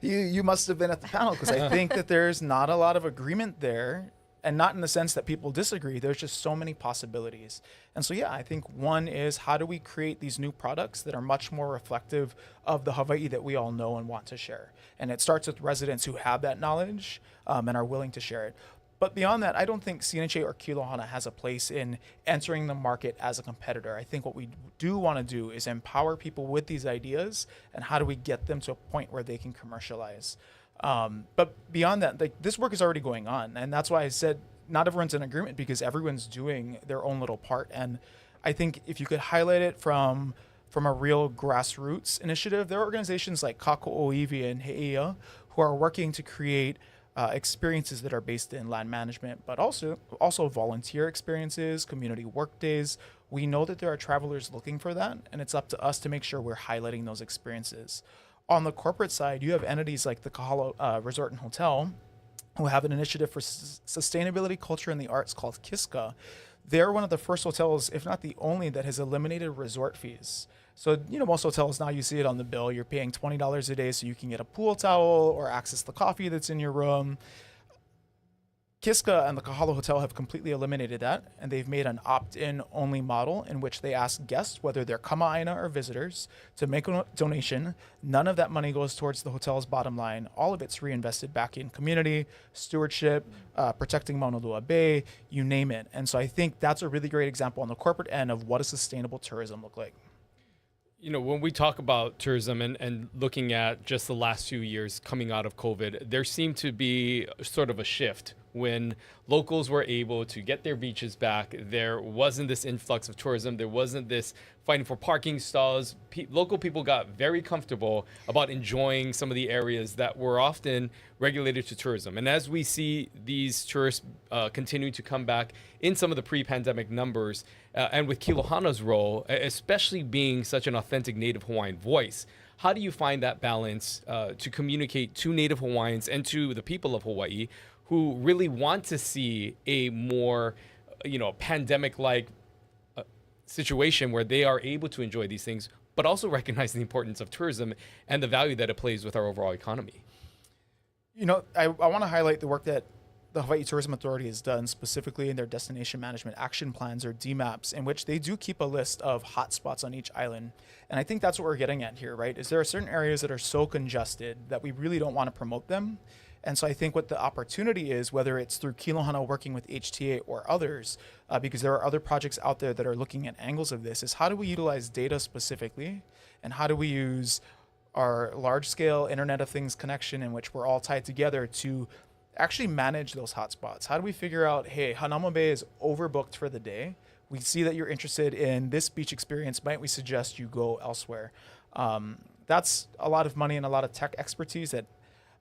You must have been at the panel, because I think that there's not a lot of agreement there, and not in the sense that people disagree. There's just so many possibilities. And so, I think one is, how do we create these new products that are much more reflective of the Hawaii that we all know and want to share? And it starts with residents who have that knowledge and are willing to share it. But beyond that, I don't think CNHA or Kilohana has a place in entering the market as a competitor. I think what we do want to do is empower people with these ideas, and how do we get them to a point where they can commercialize. But beyond that, this work is already going on. And that's why I said not everyone's in agreement, because everyone's doing their own little part. And I think if you could highlight it from a real grassroots initiative, there are organizations like Kako'oiwi and He'ea who are working to create experiences that are based in land management, but also volunteer experiences, community work days. We know that there are travelers looking for that, and it's up to us to make sure we're highlighting those experiences. On the corporate side, you have entities like the Kahalo Resort and Hotel, who have an initiative for sustainability, culture, and the arts called Kiska. They're one of the first hotels, if not the only, that has eliminated resort fees. So, most hotels now, you see it on the bill. You're paying $20 a day so you can get a pool towel or access the coffee that's in your room. Kiska and the Kahalo Hotel have completely eliminated that, and they've made an opt-in only model in which they ask guests, whether they're kama'aina or visitors, to make a donation. None of that money goes towards the hotel's bottom line. All of it's reinvested back in community, stewardship, protecting Mauna Loa Bay, you name it. And so I think that's a really great example on the corporate end of what does sustainable tourism look like. When we talk about tourism and looking at just the last few years coming out of COVID, there seemed to be sort of a shift when locals were able to get their beaches back. There wasn't this influx of tourism. There wasn't this fighting for parking stalls. Local people got very comfortable about enjoying some of the areas that were often regulated to tourism. And as we see these tourists continuing to come back in some of the pre-pandemic numbers, and with Kilohana's role, especially being such an authentic Native Hawaiian voice, how do you find that balance to communicate to Native Hawaiians and to the people of Hawaii who really want to see a more, pandemic-like situation where they are able to enjoy these things, but also recognize the importance of tourism and the value that it plays with our overall economy? I want to highlight the work that the Hawaii Tourism Authority has done, specifically in their Destination Management Action Plans, or DMAPs, in which they do keep a list of hotspots on each island. And I think that's what we're getting at here, right? Is there are certain areas that are so congested that we really don't want to promote them. And so I think what the opportunity is, whether it's through Kilohana working with HTA or others, because there are other projects out there that are looking at angles of this, is how do we utilize data specifically, and how do we use our large-scale Internet of Things connection in which we're all tied together to actually manage those hotspots? How do we figure out, hey, Hanauma Bay is overbooked for the day. We see that you're interested in this beach experience. Might we suggest you go elsewhere? That's a lot of money and a lot of tech expertise that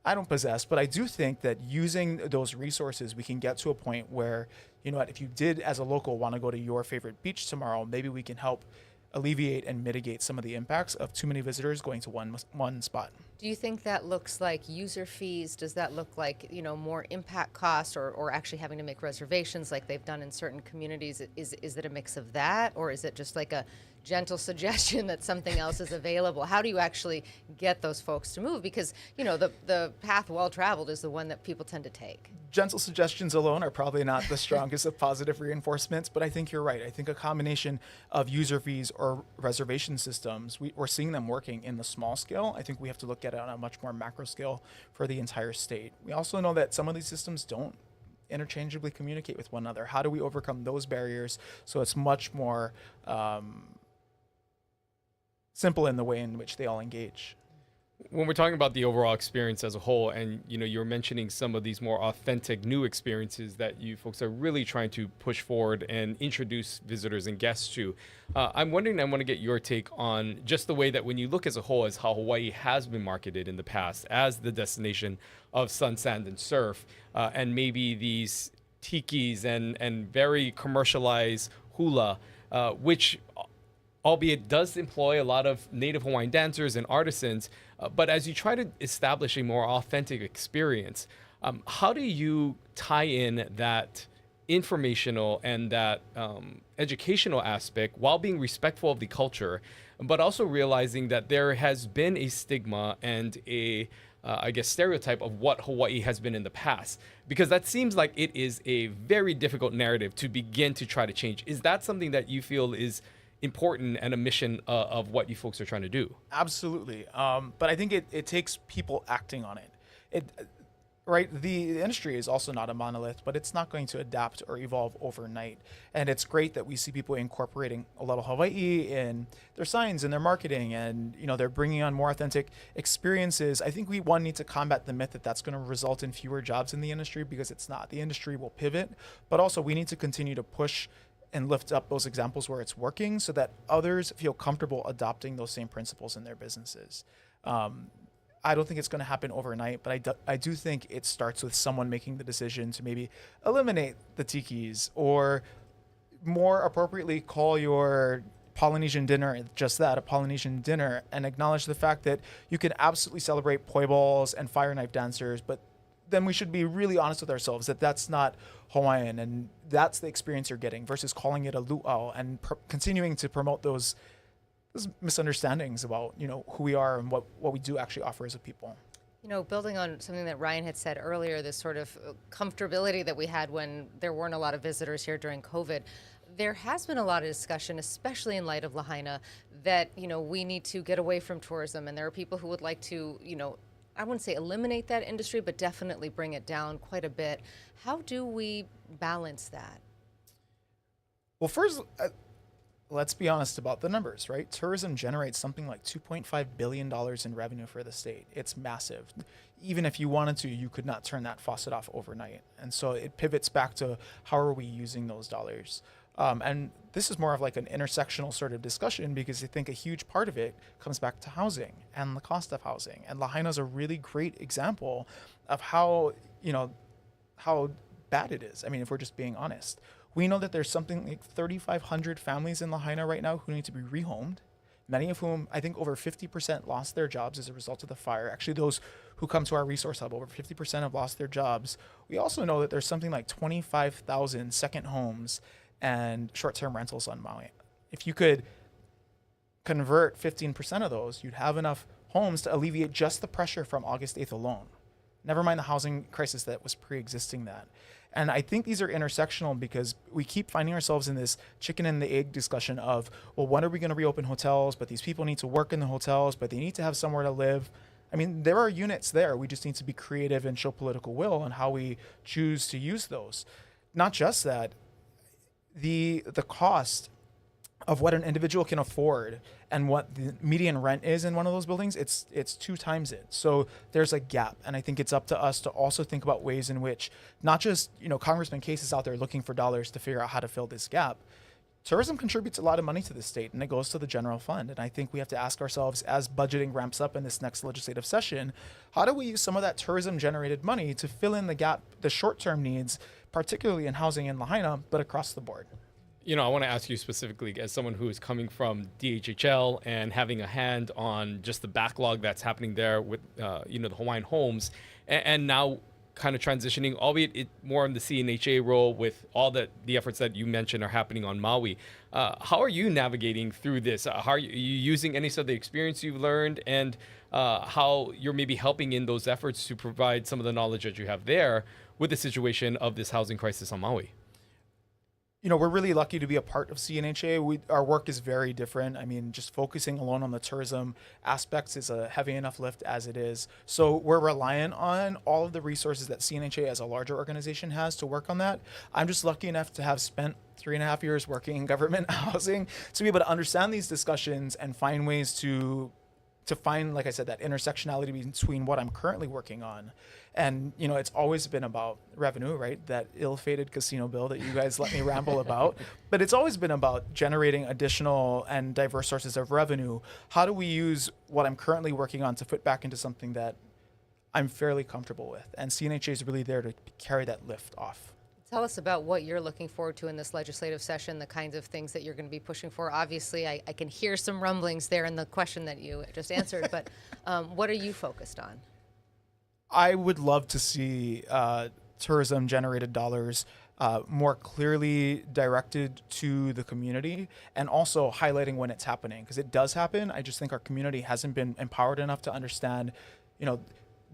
I don't possess, but I do think that using those resources, we can get to a point where, if you did as a local want to go to your favorite beach tomorrow, maybe we can help alleviate and mitigate some of the impacts of too many visitors going to one spot. Do you think that looks like user fees? Does that look like, more impact cost, or actually having to make reservations like they've done in certain communities? Is it a mix of that, or is it just like a gentle suggestion that something else is available? How do you actually get those folks to move? Because, the path well traveled is the one that people tend to take. Gentle suggestions alone are probably not the strongest of positive reinforcements, but I think you're right. I think a combination of user fees or reservation systems, we're seeing them working in the small scale. I think we have to look at it on a much more macro scale for the entire state. We also know that some of these systems don't interchangeably communicate with one another. How do we overcome those barriers so it's much more simple in the way in which they all engage? When we're talking about the overall experience as a whole, and you're mentioning some of these more authentic new experiences that you folks are really trying to push forward and introduce visitors and guests to, I want to get your take on just the way that when you look as a whole as how Hawaii has been marketed in the past as the destination of sun, sand, and surf, and maybe these tikis and very commercialized hula, which albeit does employ a lot of Native Hawaiian dancers and artisans, but as you try to establish a more authentic experience, how do you tie in that informational and that educational aspect while being respectful of the culture, but also realizing that there has been a stigma and a stereotype of what Hawaii has been in the past? Because that seems like it is a very difficult narrative to begin to try to change. Is that something that you feel is important and a mission of what you folks are trying to do? Absolutely. But I think it takes people acting on it. Right? The industry is also not a monolith, but it's not going to adapt or evolve overnight. And it's great that we see people incorporating Aloha Hawaii in their signs and their marketing, and they're bringing on more authentic experiences. I think we need to combat the myth that that's going to result in fewer jobs in the industry, because it's not. The industry will pivot, but also we need to continue to push and lift up those examples where it's working so that others feel comfortable adopting those same principles in their businesses. I don't think it's going to happen overnight, but I do think it starts with someone making the decision to maybe eliminate the tikis, or more appropriately call your Polynesian dinner just that, a Polynesian dinner, and acknowledge the fact that you can absolutely celebrate poi balls and fire knife dancers, but then we should be really honest with ourselves that that's not Hawaiian, and that's the experience you're getting, versus calling it a luau and continuing to promote those misunderstandings about who we are and what we do actually offer as a people. Building on something that Ryan had said earlier, this sort of comfortability that we had when there weren't a lot of visitors here during COVID, there has been a lot of discussion, especially in light of Lahaina, that we need to get away from tourism, and there are people who would like to I wouldn't say eliminate that industry, but definitely bring it down quite a bit. How do we balance that? Well, first, let's be honest about the numbers, right? Tourism generates something like $2.5 billion in revenue for the state. It's massive. Even if you wanted to, you could not turn that faucet off overnight. And so it pivots back to how are we using those dollars? And this is more of like an intersectional sort of discussion, because I think a huge part of it comes back to housing and the cost of housing. And Lahaina is a really great example of how, how bad it is. I mean, if we're just being honest. We know that there's something like 3,500 families in Lahaina right now who need to be rehomed, many of whom, I think over 50% lost their jobs as a result of the fire. Actually, those who come to our resource hub, over 50% have lost their jobs. We also know that there's something like 25,000 second homes and short-term rentals on Maui. If you could convert 15% of those, you'd have enough homes to alleviate just the pressure from August 8th alone. Never mind the housing crisis that was pre-existing that. And I think these are intersectional because we keep finding ourselves in this chicken and the egg discussion of, well, when are we going to reopen hotels? But these people need to work in the hotels, but they need to have somewhere to live. I mean, there are units there. We just need to be creative and show political will on how we choose to use those. Not just that, the cost of what an individual can afford and what the median rent is in one of those buildings, it's 2 times it. So there's a gap. And I think it's up to us to also think about ways in which not just, Congressman Case is out there looking for dollars to figure out how to fill this gap. Tourism contributes a lot of money to the state, and it goes to the general fund. And I think we have to ask ourselves, as budgeting ramps up in this next legislative session, how do we use some of that tourism generated money to fill in the gap, the short-term needs, particularly in housing in Lahaina, but across the board? I want to ask you specifically, as someone who is coming from DHHL and having a hand on just the backlog that's happening there with, the Hawaiian homes, and now kind of transitioning, albeit it more in the CNHA role with all the efforts that you mentioned are happening on Maui. How are you navigating through this? How are you using any of the experience you've learned, and how you're maybe helping in those efforts to provide some of the knowledge that you have there with the situation of this housing crisis on Maui? We're really lucky to be a part of CNHA. Our work is very different. I mean, just focusing alone on the tourism aspects is a heavy enough lift as it is. So we're reliant on all of the resources that CNHA as a larger organization has to work on that. I'm just lucky enough to have spent 3.5 years working in government housing to be able to understand these discussions and find ways to find, like I said, that intersectionality between what I'm currently working on. And, it's always been about revenue, right? That ill-fated casino bill that you guys let me ramble about. But it's always been about generating additional and diverse sources of revenue. How do we use what I'm currently working on to fit back into something that I'm fairly comfortable with? And CNHA is really there to carry that lift off. Tell us about what you're looking forward to in this legislative session, the kinds of things that you're going to be pushing for. Obviously, I can hear some rumblings there in the question that you just answered, but what are you focused on? I would love to see tourism-generated dollars more clearly directed to the community, and also highlighting when it's happening, because it does happen. I just think our community hasn't been empowered enough to understand,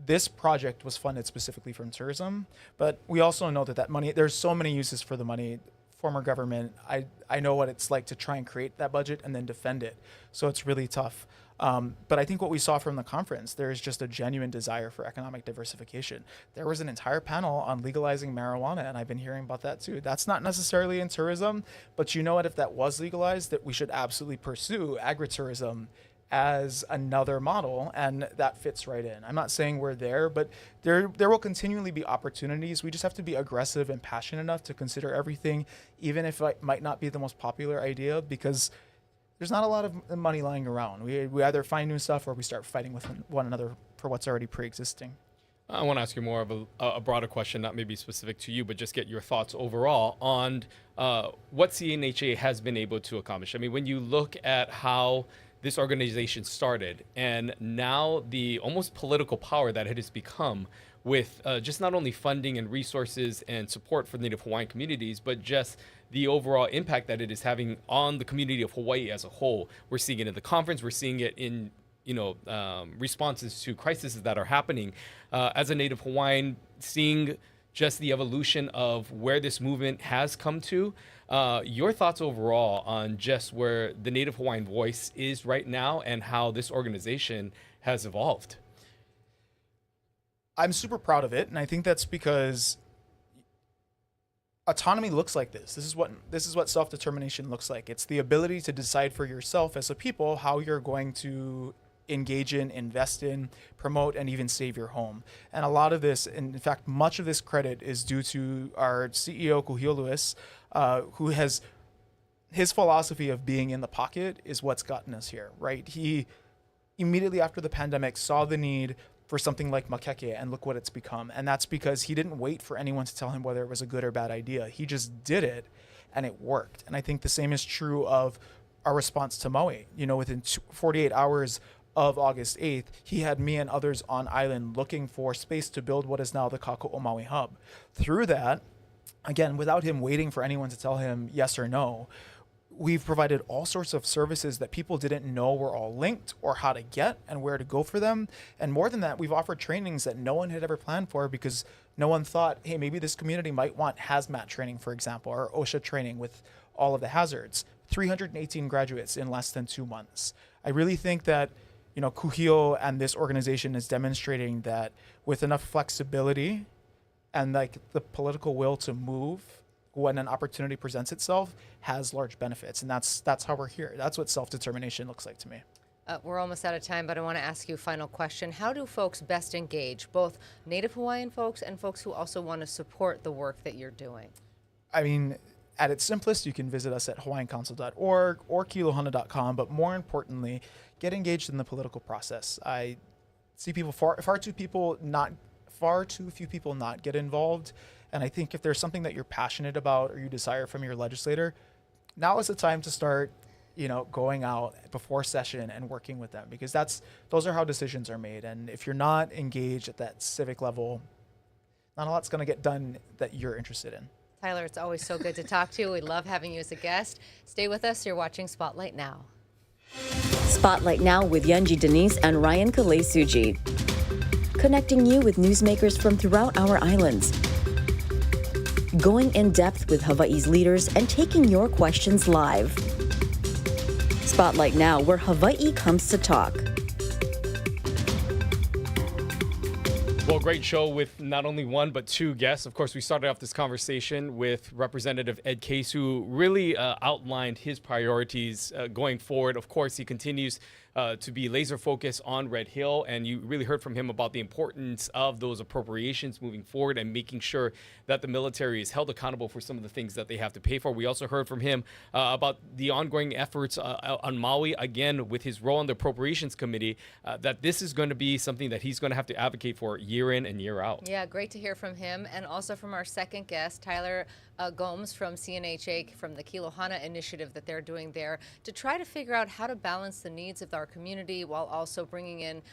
this project was funded specifically from tourism, but we also know that money, there's so many uses for the money. Former government, I know what it's like to try and create that budget and then defend it. So it's really tough. But I think what we saw from the conference, there is just a genuine desire for economic diversification. There was an entire panel on legalizing marijuana, and I've been hearing about that too. That's not necessarily in tourism, but you know what, if that was legalized, that we should absolutely pursue agritourism as another model, and that fits right in. I'm not saying we're there, but there will continually be opportunities. We just have to be aggressive and passionate enough to consider everything, even if it might not be the most popular idea, because there's not a lot of money lying around. We either find new stuff or we start fighting with one another for what's already pre-existing. I want to ask you more of a broader question, not maybe specific to you, but just get your thoughts overall on what CNHA has been able to accomplish. I mean, when you look at how this organization started, and now the almost political power that it has become with just not only funding and resources and support for Native Hawaiian communities, but just the overall impact that it is having on the community of Hawaii as a whole. We're seeing it in the conference. We're seeing it in responses to crises that are happening. As a Native Hawaiian, seeing just the evolution of where this movement has come to. Your thoughts overall on just where the Native Hawaiian voice is right now and how this organization has evolved? I'm super proud of it, and I think that's because autonomy looks like this. This is what self-determination looks like. It's the ability to decide for yourself as a people how you're going to engage in, invest in, promote, and even save your home. And a lot of this, in fact, much of this credit is due to our CEO, Kuhio Lewis, who has his philosophy of being in the pocket is what's gotten us here, right? He immediately after the pandemic saw the need for something like makeke, and look what it's become. And that's because he didn't wait for anyone to tell him whether it was a good or bad idea. He just did it, and it worked. And I think the same is true of our response to Maui. Within 48 hours of August 8th, he had me and others on island looking for space to build what is now the Kako'o Maui Hub. Through that, again, without him waiting for anyone to tell him yes or no, we've provided all sorts of services that people didn't know were all linked or how to get and where to go for them. And more than that, we've offered trainings that no one had ever planned for because no one thought, hey, maybe this community might want hazmat training, for example, or OSHA training with all of the hazards. 318 graduates in less than 2 months. I really think that Kuhio and this organization is demonstrating that with enough flexibility and like the political will to move when an opportunity presents itself has large benefits. And that's how we're here. That's what self-determination looks like to me. We're almost out of time, but I want to ask you a final question. How do folks best engage, both Native Hawaiian folks and folks who also want to support the work that you're doing? I mean, at its simplest, you can visit us at hawaiiancouncil.org or kilohana.com, but more importantly, get engaged in the political process. I see people far too few people not get involved. And I think if there's something that you're passionate about or you desire from your legislator, now is the time to start, going out before session and working with them, because those are how decisions are made. And if you're not engaged at that civic level, not a lot's going to get done that you're interested in. Tyler, it's always so good to talk to you. We love having you as a guest. Stay with us. You're watching Spotlight Now. Spotlight Now with Yunji Denise and Ryan Kalesuji. Connecting you with newsmakers from throughout our islands. Going in depth with Hawaii's leaders and taking your questions live. Spotlight Now, where Hawaii comes to talk. Well, great show with not only one, but two guests. Of course, we started off this conversation with Representative Ed Case, who really outlined his priorities going forward. Of course, he continues to be laser focused on Red Hill, and you really heard from him about the importance of those appropriations moving forward and making sure that the military is held accountable for some of the things that they have to pay for. We also heard from him about the ongoing efforts on Maui, again, with his role on the Appropriations Committee, that this is going to be something that he's going to have to advocate for year in and year out. Yeah, great to hear from him. And also from our second guest, Tyler Gomes from CNHA, from the Kilohana initiative that they're doing there to try to figure out how to balance the needs of our community while also bringing in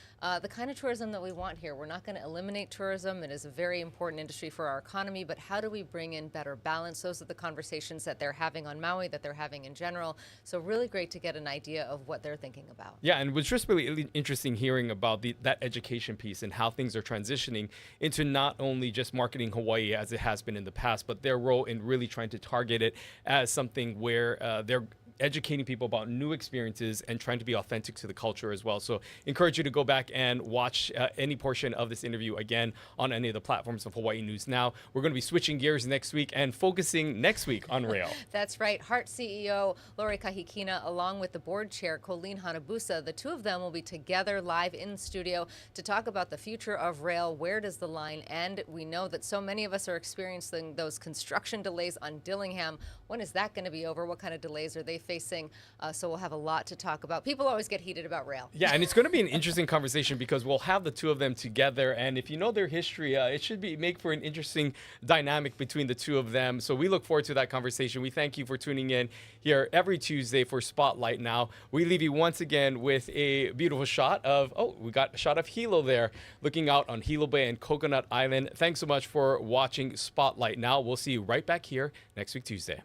the kind of tourism that we want here. We're not going to eliminate tourism. It is a very important industry for our economy, but how do we bring in better balance? Those are the conversations that they're having on Maui, that they're having in general. So really great to get an idea of what they're thinking about. Yeah, and it was just really interesting hearing about that education piece and how things are transitioning into not only just marketing Hawaii as it has been in the past, but their role in really trying to target it as something where they're educating people about new experiences and trying to be authentic to the culture as well. So encourage you to go back and watch any portion of this interview again on any of the platforms of Hawaii News Now. We're going to be switching gears next week and focusing next week on rail. That's right. Heart CEO Lori Kahikina, along with the board chair Colleen Hanabusa, the two of them will be together live in studio to talk about the future of rail. Where does the line end? We know that so many of us are experiencing those construction delays on Dillingham. When is that going to be over? What kind of delays are they facing? So we'll have a lot to talk about. People always get heated about rail. Yeah, and it's going to be an interesting conversation because we'll have the two of them together. And if you know their history, it should make for an interesting dynamic between the two of them. So we look forward to that conversation. We thank you for tuning in here every Tuesday for Spotlight Now. We leave you once again with a beautiful shot of, we got a shot of Hilo there, looking out on Hilo Bay and Coconut Island. Thanks so much for watching Spotlight Now. We'll see you right back here next week, Tuesday.